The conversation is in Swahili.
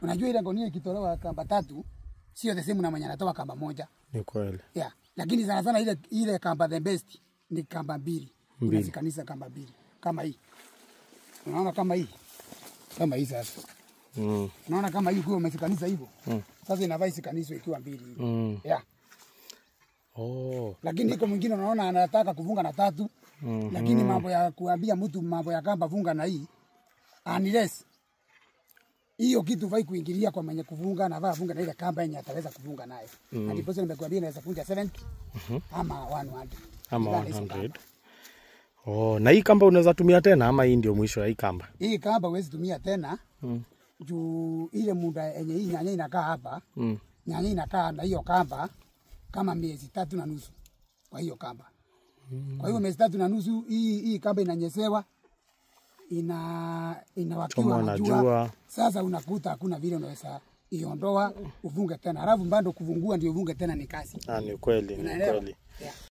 Unajua ile ngonia ikitolewa kamba tatu sio the same na mwenye anatoa kamba moja. Ni kweli. Yeah. Lakini sana sana ile kamba the best ni kamba mbili. Unazikanisha kamba mbili. Kama hii. Unaona kama hii? Kama hii sasa. Unaona kama hii kwa umezikanisha hivyo. Sasa inafaa isikanishwe ikiwa mbili. Yeah. Oh. Lakini iko mwingine unaona anataka kufunga na tatu. Lakini mambo ya kuambia mtu mambo ya kamba funga na hii unless hiyo kitu vai kuingilia kwa mwenye kufunga na funga na ile kamba yenye ataweza kufunga nayo. Ndipo nimekuambia inaweza kunja 70 ama 100. Ama 100. Oh, na hii kamba unaweza tumia tena ama hii ndio mwisho ya hii kamba? Hii kamba huwezi tumia tena. Juu ile muda yenye hii nyanya inakaa hapa. Nyanya inakaa na hiyo kamba kama miezi 3.5 kwa hiyo kamba. Kwa hiyo miezi 3.5 hii kamba inanyesewa inawakiwa na jua. Sasa unakuta hakuna vile unaweza iondoa ufunge tena. Alafu bado kuvungua ndio ufunge tena ni kazi. Ni kweli, ni kweli. Yeah.